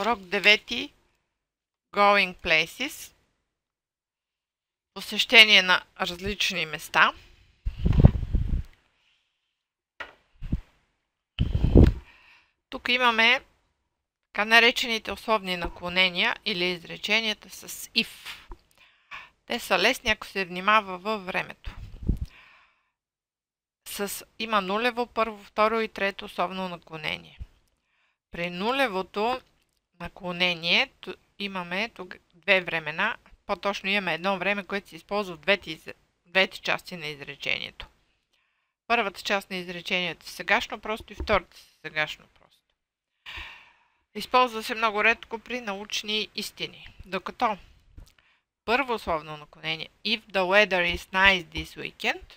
Урок 9. Going places. Посещение на различни места. Тук имаме така наречените условни наклонения или изреченията с if. Те са лесни, ако се внимава във времето. Има нулево, първо, второ и трето условно наклонение. При нулевото наклонение имаме тук две времена. По-точно имаме едно време, което се използва в двете части на изречението. Първата част на изречението е сегашно просто и втората е сегашно просто. Използва се много редко при научни истини. Докато първо условно наклонение if the weather is nice this weekend,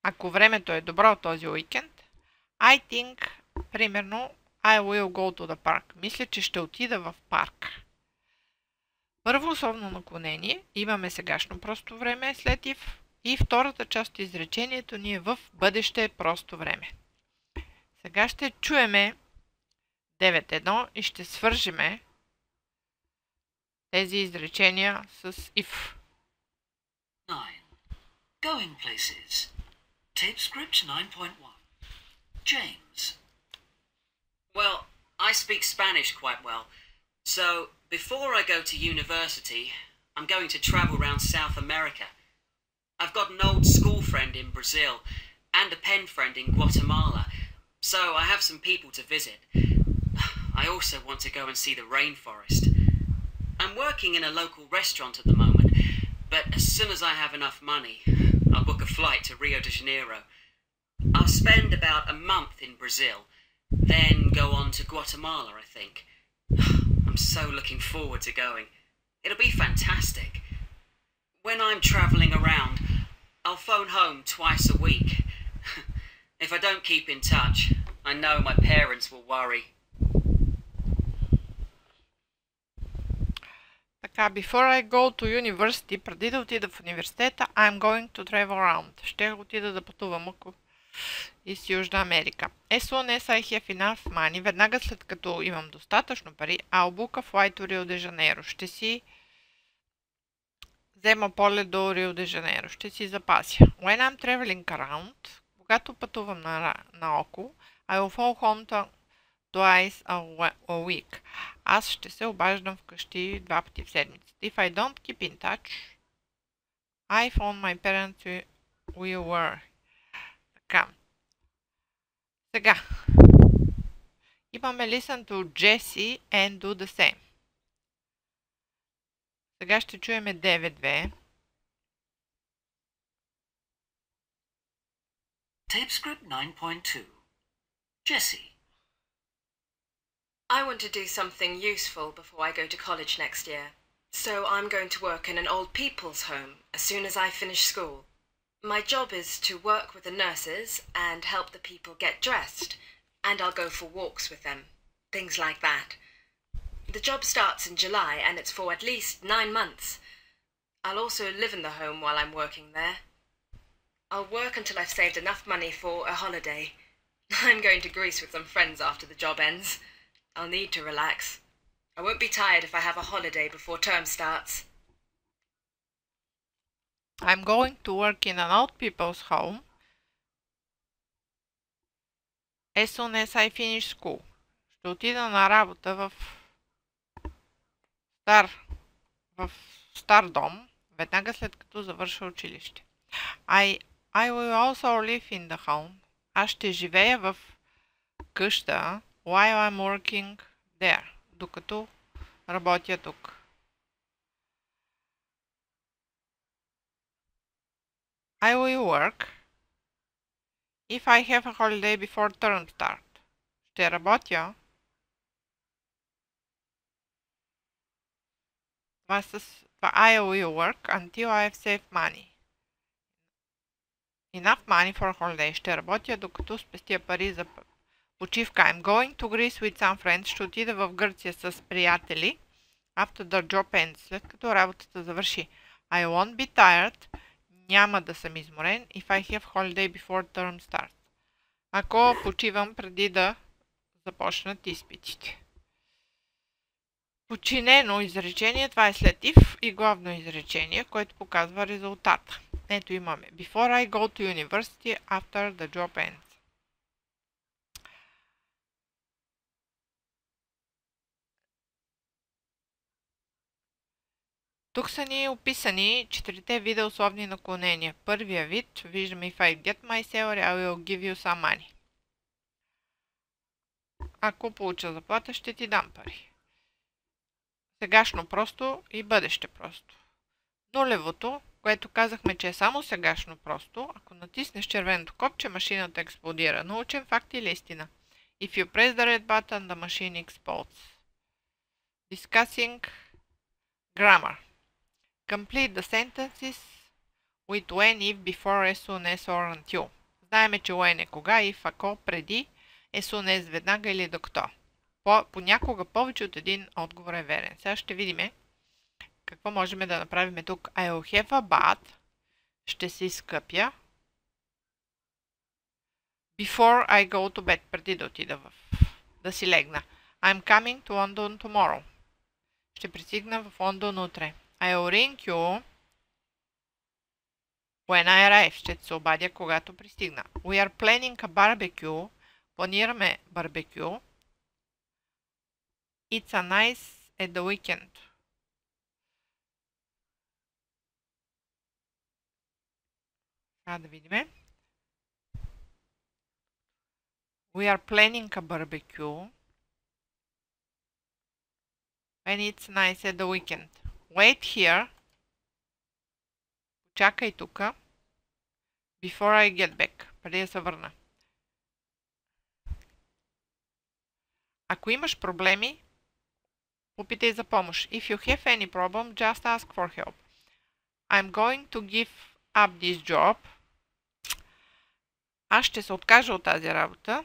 ако времето е добро този уикенд, I think, примерно, I will go to the park. Мисля, че ще отида в парк. Първо условно наклонение, имаме сегашно просто време след if и втората част от изречението ни е в бъдеще просто време. Сега ще чуеме 9.1 и ще свържеме тези изречения с if. 9. Going places. Tape script 9.1. James. Well, I speak Spanish quite well. So, before I go to university, I'm going to travel around South America. I've got an old school friend in Brazil and a pen friend in Guatemala, so I have some people to visit. I also want to go and see the rainforest. I'm working in a local restaurant at the moment, but as soon as I have enough money, I'll book a flight to Rio de Janeiro. I'll spend about a month in Brazil, then go on to Guatemala, I think. I'm so looking forward to going. It'll be fantastic. When I'm travelling around, I'll phone home twice a week. If I don't keep in touch, I know my parents will worry. Така, before I go to university, преди да отида в университета, I'm going to travel around. Ще отида да пътувам из Южна Америка. As soon as I have enough money, веднага след като имам достатъчно пари, I'll book a flight to Rio de Janeiro. Ще си взема полет до Рио де Жанейро. Ще си запася. When I'm traveling around, когато пътувам наоколо, I will phone home twice a week. Аз ще се обаждам вкъщи 2 пъти в седмицата. If I don't keep in touch, I phone my parents will worry. Така. Сега. Имаме listen to Jesse and do the same. Сега ще чуеме 9.2. Tape script 9.2. Jesse. I want to do something useful before I go to college next year. So I'm going to work in an old people's home as soon as I finish school. My job is to work with the nurses and help the people get dressed, and I'll go for walks with them. Things like that. The job starts in July and it's for at least 9 months. I'll also live in the home while I'm working there. I'll work until I've saved enough money for a holiday. I'm going to Greece with some friends after the job ends. I'll need to relax. I won't be tired if I have a holiday before term starts. I'm going to work in an old people's home as soon as I finish school. Ще отида на работа в стар дом, веднага след като завърша училище. I will also live in the home. Аз ще живея в къща while I'm working there. Докато работя тук. I will work if I have a holiday before term start. Ще работя. I will work until I have saved money. Enough money for a holiday. Ще работя докато спестя пари за почивка. I'm going to Greece with some friends. Ще отида в Гърция с приятели. After the job ends. След като работата завърши. I won't be tired. Няма да съм изморен. If I have holiday before term starts. Ако почивам преди да започнат изпитите. подчинено изречение, това е след if и главно изречение, което показва резултата. Ето имаме Before I go to university, after the job ends. Тук са ни описани 4 вида условни наклонения. Първия вид, виждаме if I get my salary, I will give you some money. Ако получа заплата, ще ти дам пари. Сегашно просто и бъдеще просто. Нулевото, което казахме, че е само сегашно просто, ако натиснеш червеното копче, машината експлодира. Научен факт или истина? If you press the red button, the machine explodes. Discussing grammar. Complete the sentences with when, if, before, as soon as, or until. Знаеме, че when е кога, if, ако, преди, as soon as, веднага или докато. Понякога повече от един отговор е верен. Сега ще видим какво можем да направим тук. I will have a bath. Ще се изкъпя. Before I go to bed. Преди да отида да си легна. I'm coming to London tomorrow. Ще пристигна в Лондон утре. I will ring you when I arrive. Ще се обадя, когато пристигна. We are planning a barbecue. Планираме барбекю. It's a nice at the weekend. Да видим. We are planning a barbecue. And it's nice at the weekend. Wait here. Чакай тука. Before I get back. Преди да се върна. Ако имаш проблеми, попитай за помощ. If you have any problem, just ask for help. I'm going to give up this job. Аз ще се откажа от тази работа.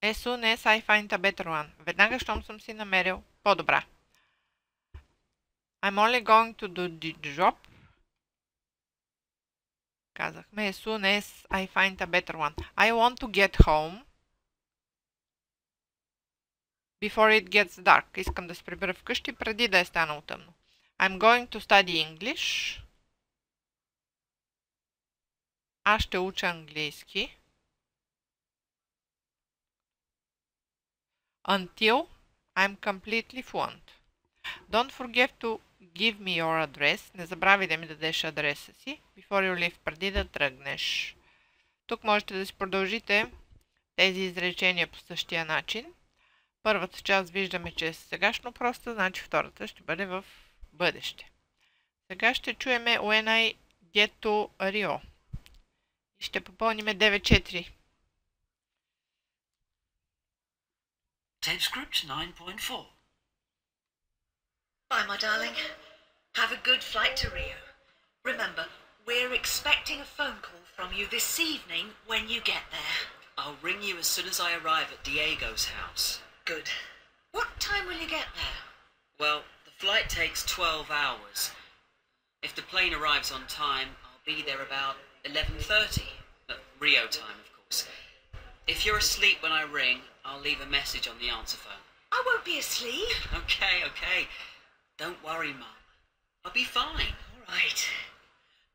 As soon as I find a better one. Веднага, щом съм си намерил по-добра. I'm only going to do the job. Казахме as soon as I find a better one. I want to get home before it gets dark. Искам да се прибера вкъщи преди да е станало тъмно. I'm going to study English. Аз ще уча английски. Until I'm completely fluent. Don't forget to give me your address. Не забравяй да ми дадеш адреса си. Before you leave, преди да тръгнеш. Тук можете да си продължите тези изречения по същия начин. Първата част виждаме, че е сегашно просто, значи втората ще бъде в бъдеще. Сега ще чуеме When I get to Rio. И ще попълниме 9.4. Tape script 9.4. Bye, my darling. Have a good flight to Rio. Remember, we're expecting a phone call from you this evening when you get there. I'll ring you as soon as I arrive at Diego's house. Good. What time will you get there? Well, the flight takes 12 hours. If the plane arrives on time, I'll be there about 11:30. At Rio time, of course. If you're asleep when I ring, I'll leave a message on the answer phone. I won't be asleep. Okay. Don't worry, Mum. I'll be fine. All right.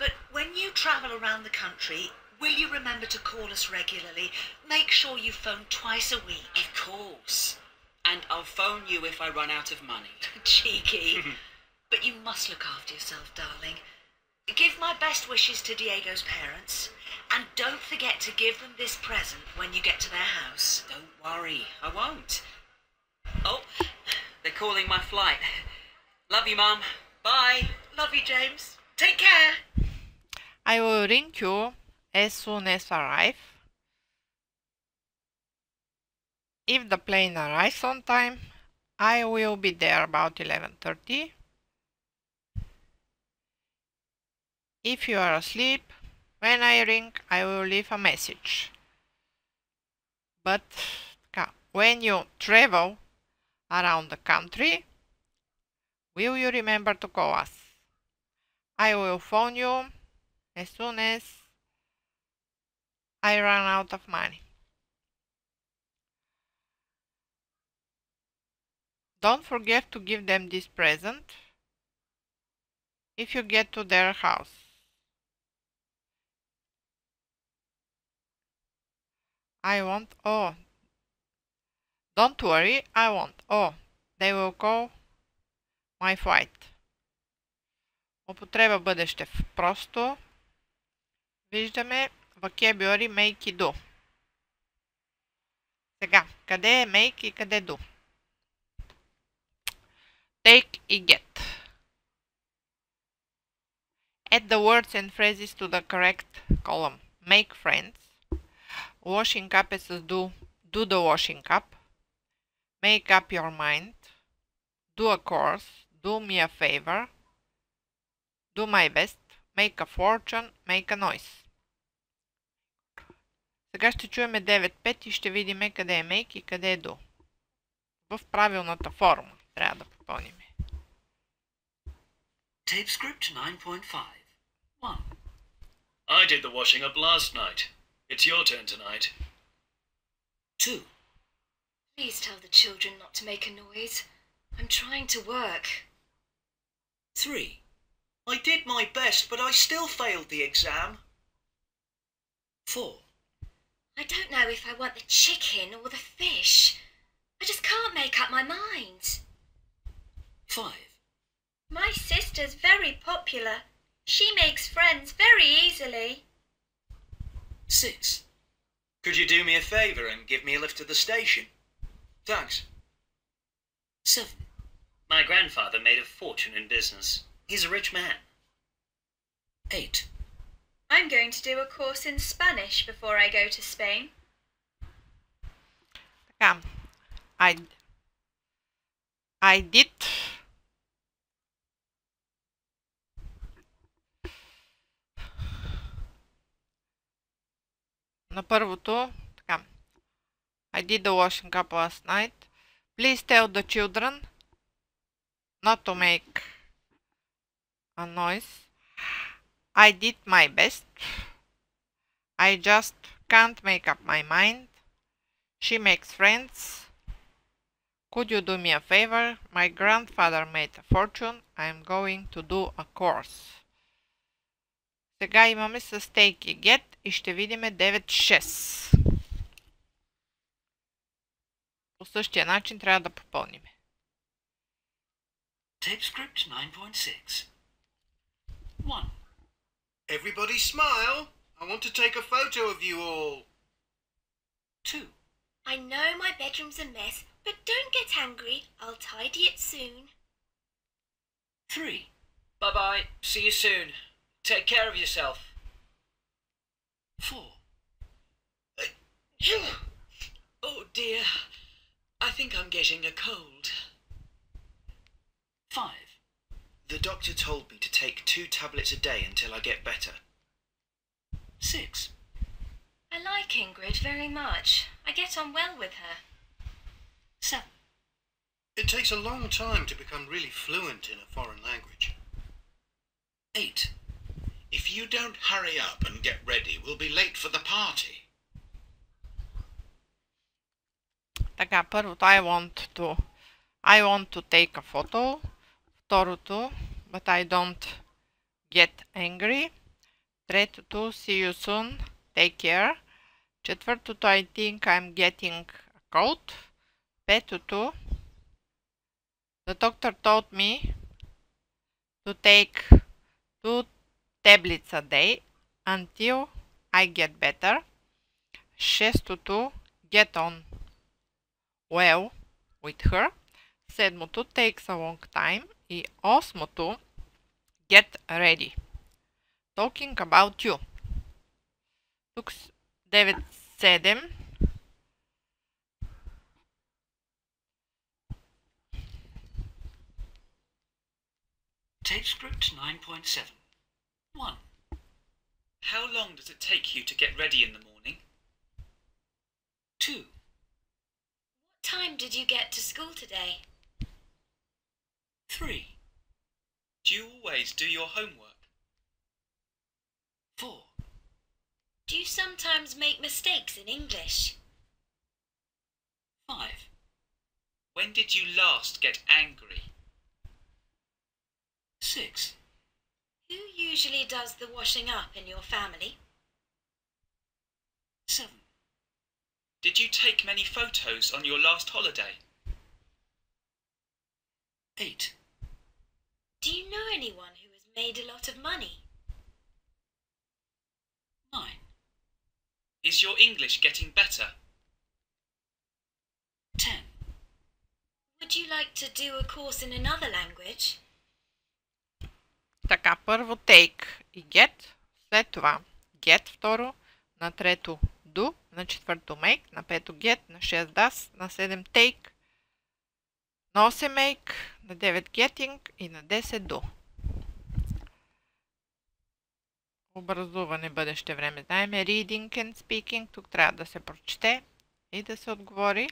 But when you travel around the country, will you remember to call us regularly? Make sure you phone twice a week. Of course. And I'll phone you if I run out of money. Cheeky. But you must look after yourself, darling. Give my best wishes to Diego's parents. And don't forget to give them this present when you get to their house. Don't worry, I won't. Oh, they're calling my flight. Love you, Mum. Bye. Love you, James. Take care. I will ring you as soon as I arrive. If the plane arrives on time, I will be there about 11:30. If you are asleep, when I ring, I will leave a message. But when you travel around the country, will you remember to call us? I will phone you as soon as I run out of money. Don't forget to give them this present if you get to their house. I won't. Oh, don't worry, I won't. Oh, they will call my flight. Употреба бъдеще в просто. Виждаме vocabulary make и do. Сега, къде е make и къде do? Take и get. Add the words and phrases to the correct column. Make friends. Washing up е с do. Do the washing up. Make up your mind. Do a course. Do me a favor. Do my best. Make a fortune. Make a noise. Сега ще чуеме 9-5 и ще видим къде е make и къде е do. В правилната форма трябва да попълним. Tape script 9.5. 1. I did the washing up last night. It's your turn tonight. 2. Please tell the children not to make a noise. I'm trying to work. 3. I did my best, but I still failed the exam. 4. I don't know if I want the chicken or the fish. I just can't make up my mind. 5. My sister's very popular. She makes friends very easily. 6. Could you do me a favour and give me a lift to the station? Thanks. 7. My grandfather made a fortune in business. He's a rich man. 8. I'm going to do a course in Spanish before I go to Spain. Така. I did. На първото, така. I did the washing up last night. Please tell the children not to make a noise. I did my best. I just can't make up my mind. She makes friends. Could you do me a favor? My grandfather made a fortune. I'm going to do a course. Сега имаме с take и get и ще видим 9-6. По същия начин трябва да попълним. Tape script 9.6. 1. Everybody smile. I want to take a photo of you all. 2. I know my bedroom's a mess, but don't get angry. I'll tidy it soon. 3. Bye-bye. See you soon. Take care of yourself. 4. Oh dear. I think I'm getting a cold. 5. The doctor told me to take 2 tablets a day until I get better. 6. I like Ingrid very much. I get on well with her. 7. It takes a long time to become really fluent in a foreign language. 8. If you don't hurry up and get ready, we'll be late for the party. Така, първото I want to take a photo. Второто but I don't get angry. Третото see you soon. Take care. Четвъртото I think I'm getting a cold. Петото the doctor told me to take 2 tablets a day until I get better. Шестото get on well with her. Седмото takes a long time. И осмото get ready. Talking about you. Тук 9-7. Tape script 9.7. 1. How long does it take you to get ready in the morning? 2. What time did you get to school today? 3. Do you always do your homework? 4. Do you sometimes make mistakes in English? 5. When did you last get angry? 6. Who usually does the washing up in your family? 7. Did you take many photos on your last holiday? 8. Do you know anyone who has made a lot of money? 9. Is your English getting better? 10. Would you like to do a course in another language? Така, първо take и get, след това get второ, на трето do, на четвърто make, на пето get, на 6 does, на 7 take, на 8 make, на 9 getting и на 10 do. Образуване бъдеще време. Знаем reading and speaking. Тук трябва да се прочете и да се отговори.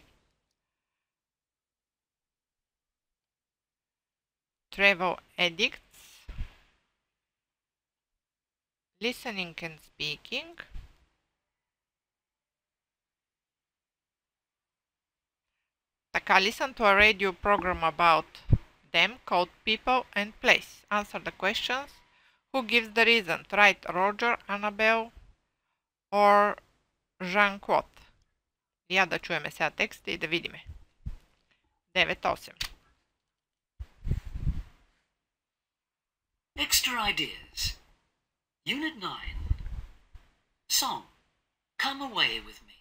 Travel addicts. Listening and speaking. Така, listen to a radio program about them called people and place. Answer the questions. Who gives the reason? Write Roger, Annabelle or Jean-Claude. Я да чуеме сега текста и да видиме. 9-8. Extra ideas. Unit 9. Song. Come away with me.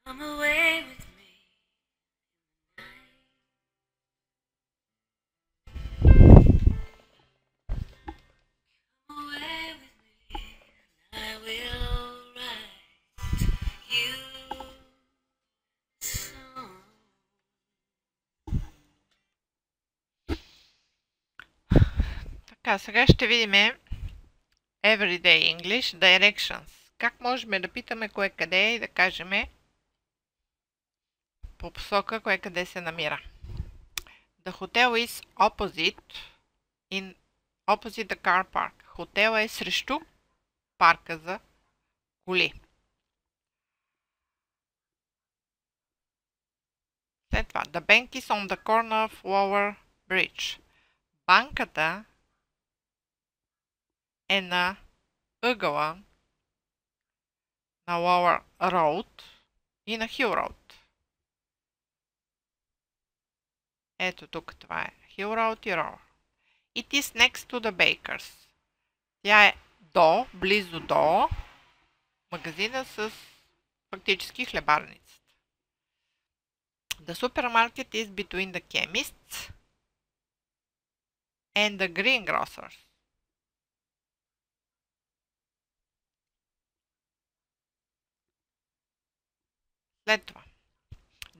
Come away with me. Come away with me. I will write you a song. Така, сега ще видим Everyday English Directions. Как можем да питаме кое къде е и да кажем по посока кое къде се намира. The hotel is opposite the car park. Хотела е срещу парка за коли. След това, the bank is on the corner of Lower Bridge. Банката е на ъгъла на Lower Road и на Hill Road. Ето тук това е Hill Road и Rower. It is next to the bakers. Тя е близо до магазина с фактически хлебарницата. The supermarket is between the chemists and the greengrocers. След това.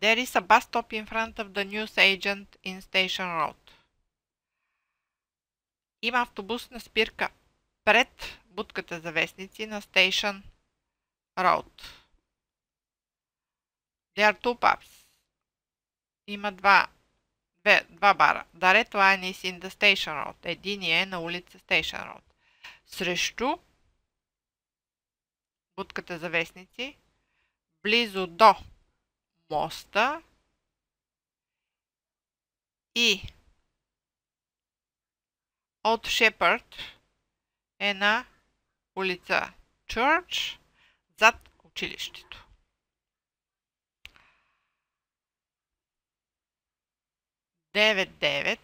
There is a bus stop in front of the newsagent in Station Road. Има автобусна спирка пред будката за вестници на Station Road. There are two pubs. Има два бара. The red line is in the Station Road. Единият е на улица Station Road. Срещу будката за вестници, близо до моста и Old Shepherd е на улица Church, зад училището. Девет.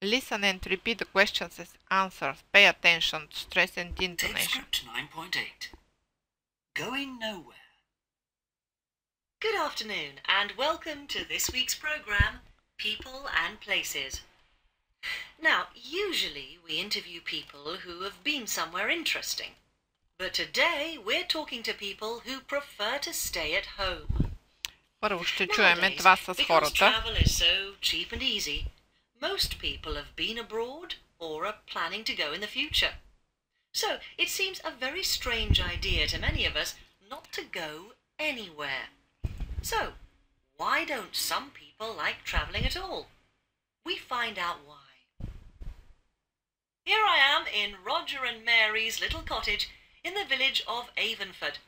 Listen and repeat the questions as answers. Pay attention to stress and intonation. Script 9.8. Going nowhere. Good afternoon and welcome to this week's programme, People and Places. Now, usually we interview people who have been somewhere interesting. But today we're talking to people who prefer to stay at home. Първо ще чуем това с хората. Because travel is so cheap and easy, most people have been abroad or are planning to go in the future. So it seems a very strange idea to many of us not to go anywhere. So, why don't some people like travelling at all? We find out why. Here I am in Roger and Mary's little cottage in the village of Avonford.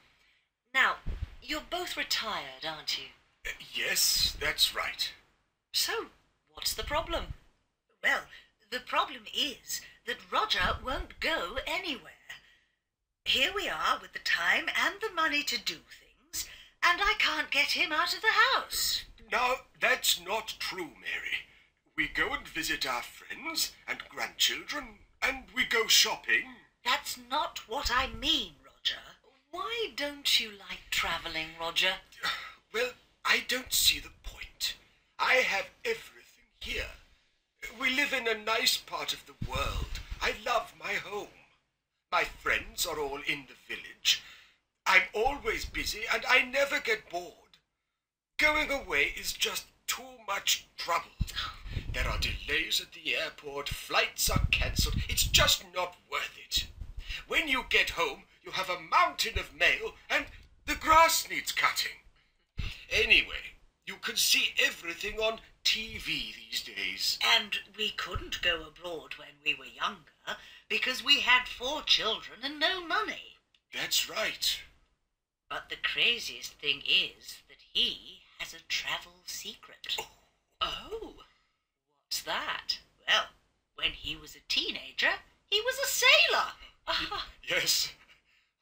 Now, you're both retired, aren't you? Yes, that's right. So, what's the problem? Well, the problem is that Roger won't go anywhere. Here we are with the time and the money to do things, and I can't get him out of the house. Now, that's not true, Mary. We go and visit our friends and grandchildren, and we go shopping. That's not what I mean, Roger. Why don't you like travelling, Roger? Well, I don't see the point. I have everything here. We live in a nice part of the world. I love my home. My friends are all in the village. I'm always busy and I never get bored. Going away is just too much trouble. There are delays at the airport, flights are cancelled. It's just not worth it. When you get home, you have a mountain of mail and the grass needs cutting. Anyway, you can see everything on TV these days. And we couldn't go abroad when we were younger because we had 4 children and no money. That's right. But the craziest thing is that he has a travel secret. Oh, what's that? Well, when he was a teenager, he was a sailor. Yes,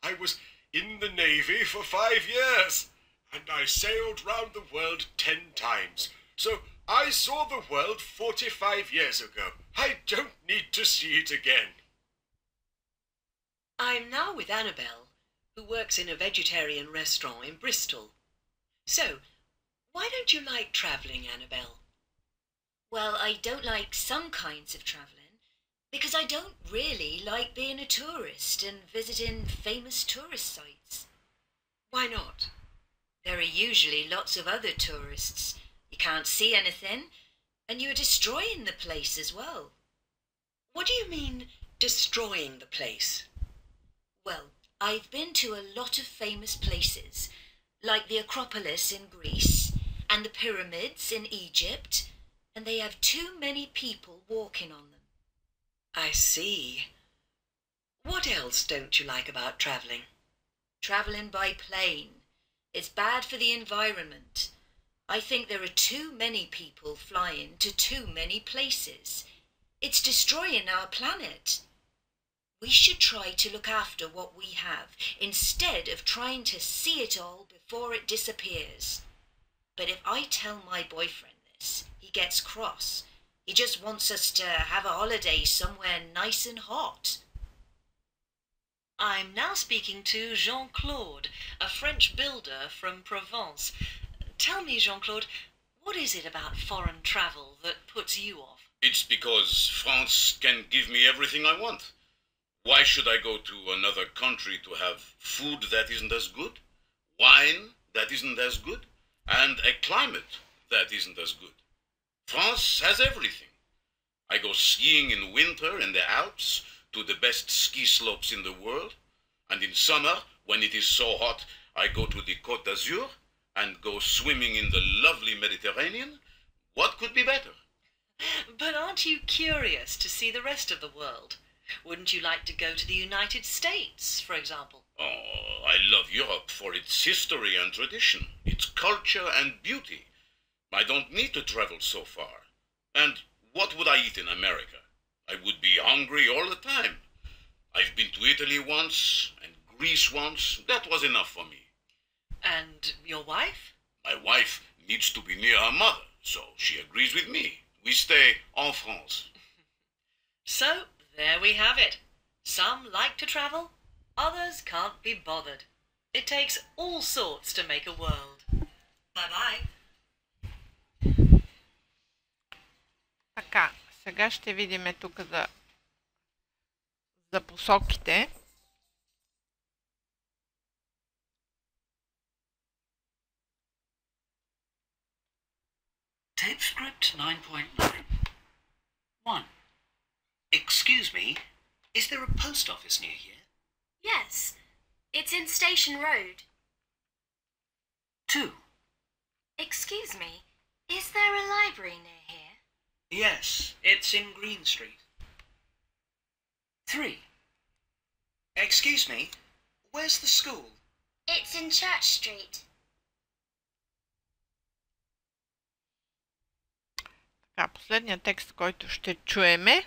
I was in the Navy for 5 years, and I sailed round the world 10 times. So I saw the world 45 years ago. I don't need to see it again. I'm now with Annabelle, who works in a vegetarian restaurant in Bristol. So, why don't you like travelling, Annabelle? Well, I don't like some kinds of travelling because I don't really like being a tourist and visiting famous tourist sites. Why not? There are usually lots of other tourists. You can't see anything, and you're destroying the place as well. What do you mean, destroying the place? Well, I've been to a lot of famous places, like the Acropolis in Greece and the pyramids in Egypt, and they have too many people walking on them. I see. What else don't you like about travelling? Travelling by plane. It's bad for the environment. I think there are too many people flying to too many places. It's destroying our planet. We should try to look after what we have instead of trying to see it all before it disappears. But if I tell my boyfriend this, he gets cross. He just wants us to have a holiday somewhere nice and hot. I'm now speaking to Jean-Claude, a French builder from Provence. Tell me, Jean-Claude, what is it about foreign travel that puts you off? It's because France can give me everything I want. Why should I go to another country to have food that isn't as good, wine that isn't as good, and a climate that isn't as good? France has everything. I go skiing in winter in the Alps to the best ski slopes in the world, and in summer, when it is so hot, I go to the Côte d'Azur and go swimming in the lovely Mediterranean. What could be better? But aren't you curious to see the rest of the world? Wouldn't you like to go to the United States, for example? Oh, I love Europe for its history and tradition, its culture and beauty. I don't need to travel so far. And what would I eat in America? I would be hungry all the time. I've been to Italy once and Greece once. That was enough for me. And your wife? My wife needs to be near her mother, so she agrees with me. We stay en France. So, there we have it. Some like to travel, others can't be bothered. It takes all sorts to make a world. Bye-bye. Така, сега ще видим тук за посоките. Tape script 9.9. 1. Excuse me, Is there a post office near here? Yes. It's in Station Road. 2. Excuse me, is there a library near here? Yes, it's in Green Street. 3. Excuse me, where's the school? It's in Church Street. Така, последният текст, който ще чуеме.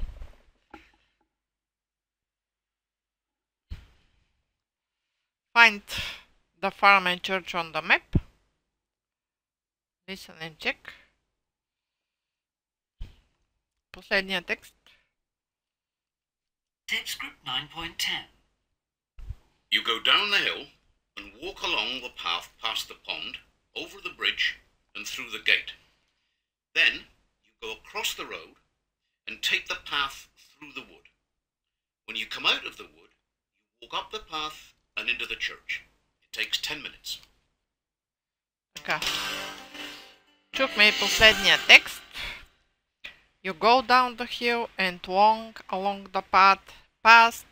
Find the farm and church on the map. Listen and check. Последният текст. Tip script 9.10. You go down the hill and walk along the path past the pond, over the bridge, and through the gate. Then you go across the road and take the path through the wood. When you come out of the wood, you walk up the path and into the church. It takes 10 minutes. Така. Чухме и последния текст. You go down the hill and walk along the path past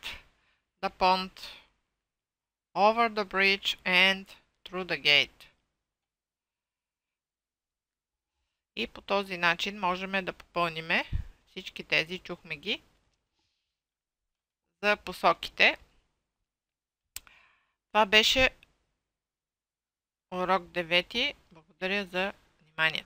the pond, over the bridge and through the gate. И по този начин можем да попълним всички тези, чухме ги, за посоките. Това беше урок 9. Благодаря за вниманието.